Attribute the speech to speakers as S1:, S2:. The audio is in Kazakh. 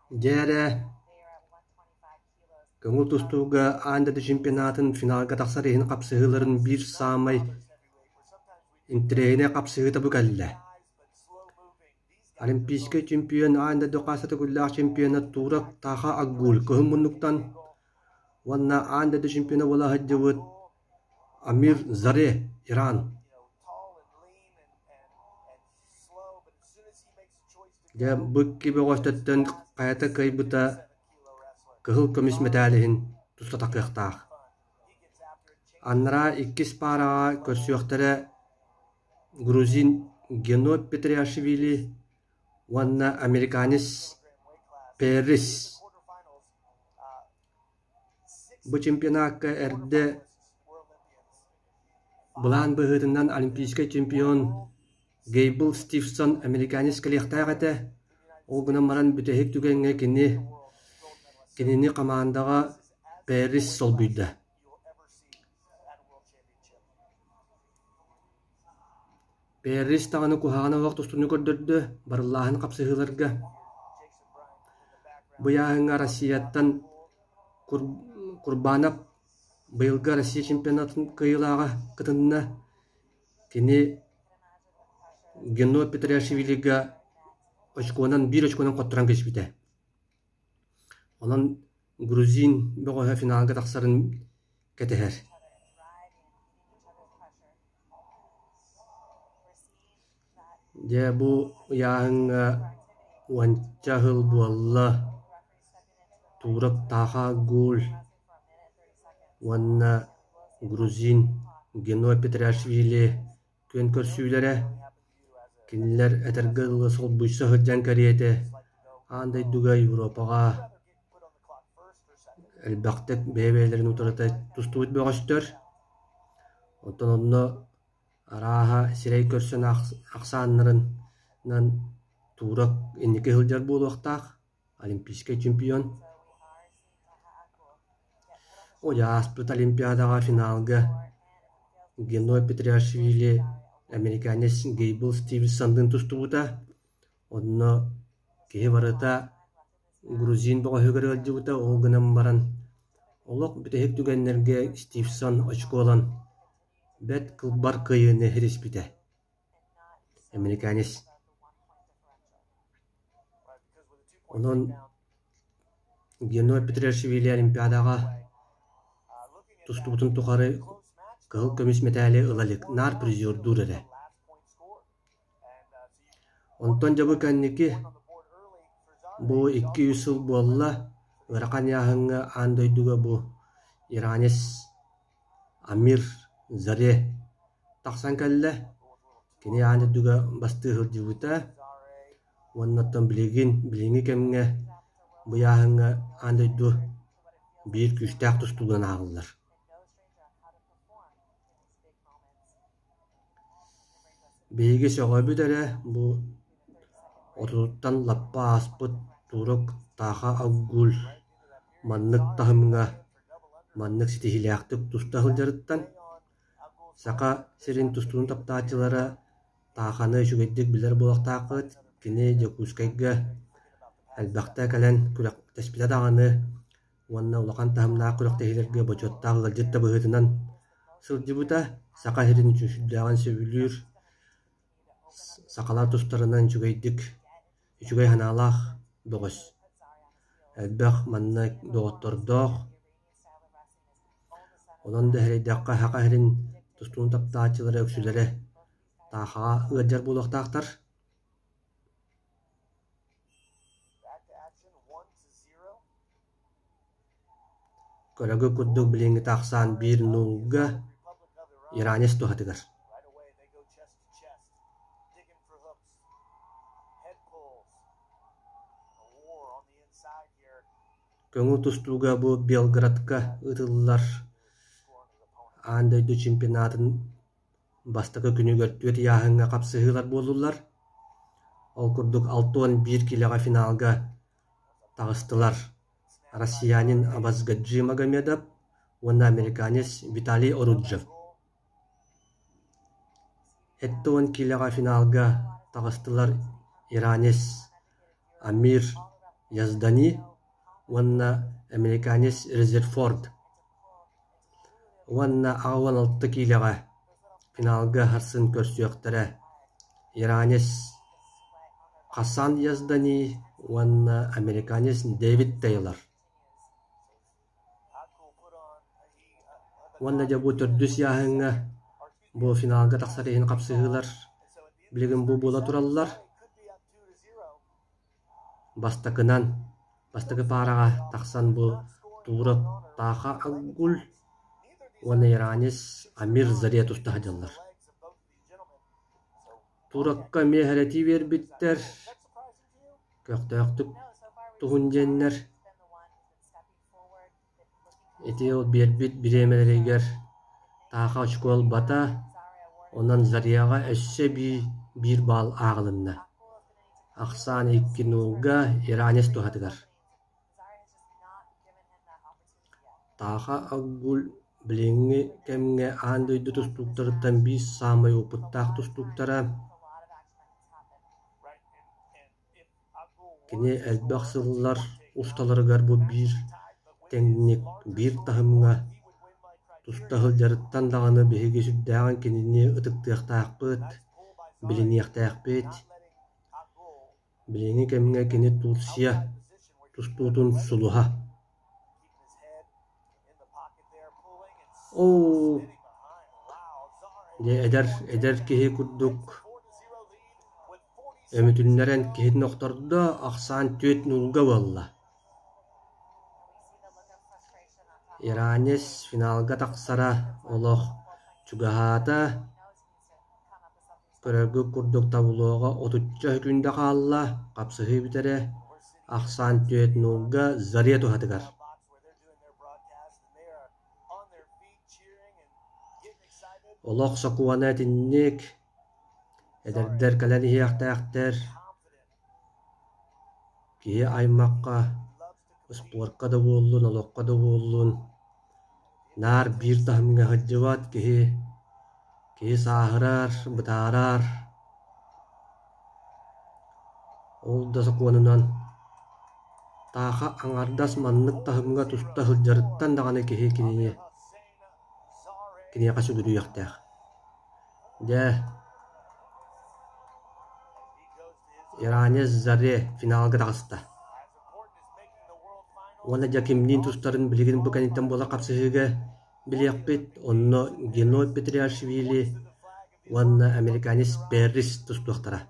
S1: Jere Көңүл тустууга аанда чемпионатын финалга тахсарыһын капсыһыларын бир саамай интерегине капсыһыта бу кэллэ. Олимпийский чемпион аанда докасаты гуллаах чемпиона турак таха аггул көһүммуннуктан уанна аанда чемпиона бола хаджыбыт Амир Заре, Иран. Я быкки бөгөстөттөн кайта кайбыта кыһыл көмүс металиһин туста такыахтаах. Аннара иккис параға көрсүөхтөрө грузин Гено Петриашвили уанна американис Перрис. Бу чемпионатка эрде булаан быһытынан олимпийский чемпион Гейбл Стивсон американис калиахтаагата ол гына маран бүтэһик түгенге кинини командага Перрис солбуйда. Перрис таганы кухагана вакыт устуну көрдөрдө барыллаахын капсыһыларга. Буяһыңа Россияттан Курбанов быйылга Россия чемпионатын кыйылаага кытынна кини Гено Петриашвилига бир очконан коттуран кечбите. Онон грузин бөгөһө финалга тахсарын кетеһер. Же бу яһыңа уанчахыл буалла турак таха гол уанна грузин Гено Петриашвили көн көрсүүлөрө кинилер этергылы сол буйса хыджан кариете андай дуга Европага элбактек бебелерин утарата тустуут бөгөстөр. Отон онно араха сирей көрсөн аксааннарын турак инники хылжар болуактаах олимпийский чемпион. Ояспыт олимпиадага финалга Гено Петриашвили американец Гейбл Стивсондун тустуута онно кеһи барыта грузин бөгөһөгөр ылжыбыта ол гынан баран олох бүтэһик түгеннерге Стивсон очколан бет кылбар кыйыны хириспите американец. Онон Гено Петриашвили олимпиадага тустуутун тухары кыһыл көмүс метали ылалык нар призер дурере. Онтон жабы канники бу 200 жыл буолла ыракан яһыңа андойдуга бу иранес Амир Заре тахсан кэллэ кини андойдуга бастыһыл жыбыта уаннаттан билиңи кемге бу яһыңа андойду бир күчтәк тустуган агыллар. Бейги sögöbü бүдәрі бу отуттан лаппа аспыт турок таха аггул маннык тахымга маннык ситихиляктык туста хылжарыттан сака сирин тустуун таптаачылара таханы жүгеддик билер булактаакыт кини жокускайга албакта кален күрәк теспита даганы уанна улахан тахымнаа күрәктехилерге бочоттаагы ылжытта быһытынан сылжыбыта сака сирин жүшүддаган сөбүлүр сакалар тустарынан үчүгэй ханаалаах бөгөс. Элбэх манна дооттордоох. Онон да хэрэйдэхқа хақа хэрин тустуун таптаачылары өксүлэрэ таахаға ыаджар булуқтаақтар. Көрөгө курдук билиңи таақсаан 1-0-га Иранес тухатыгар. Көңүл тустууга бу Белградка ытыллар андойду чемпионатын бастакы күнүгөр түөт яһыңа капсыһылар болулар. Ол курдук 6-1 килога финалга тагыстылар. Россиянин Абазгаджи Магомедов уанна американец Виталий Оруджев. 7-килога финалга тагыстылар иранес Амир Яздани, уанна американец Резерфорд. Уанна ағуан алты килеға финалга харсын көрсөктөрө. Иранец Хасан Яздани, уанна американец Дэвид Тейлор. Уанна жабу төрдүс яһыңа бу финалга тахсарыһын капсыгылар. Билигин бу бола тураллар. Бастакы парага тахсан бу турак таха аггул. Уанна иранец Амир Заре тустахадаллар. Туракка мехерети бербиттер. Көктөктүк тухунженнер. Этиот бербит биремелеригер таха школ бата, онан Зарияга өссө бир бал агылынна. Ахсан 2-0 иранец тухатыгар. Таха аггул билинги кемге андойду тустуктарыттан бис самай опыттак тустуктара. Кене элбаксыллар усталарыгар бу бир теңник бир тахымга тустахыл жарыттан даганы беге сүддаган кенени ытыктыактаакпыт, билиниактаакпыт. Билини кемге кене Турсия тустуутун сулуха. Эдер кеһи курдук. Эмитүннерен кеһин охторда Ахсан 4-0 болла. Иранец финалга таксара олох чугахата көрөргү курдук табулуога 33 күндө калла капсыһы битере Ахсан 4-0 Заре тухатыгар. Олох сокуана тинник эдердер калани хияктаактер кие аймакка спортка да боллун, олокка да боллун. Нар бир тахминга хаджыват кие сахырар, бытарар. Ол да сокуанынан таха аңардас маннык тахминга туста хылжарыттан даганы кие кине кашы дүрү яктаак. Иранец Заре финалга тагыста. Уана жакимнин тустарын билигин буканиттен бола капсыһыга билиякпит, онно Генной Петриашвили, уанна американец Перрис тустуактара.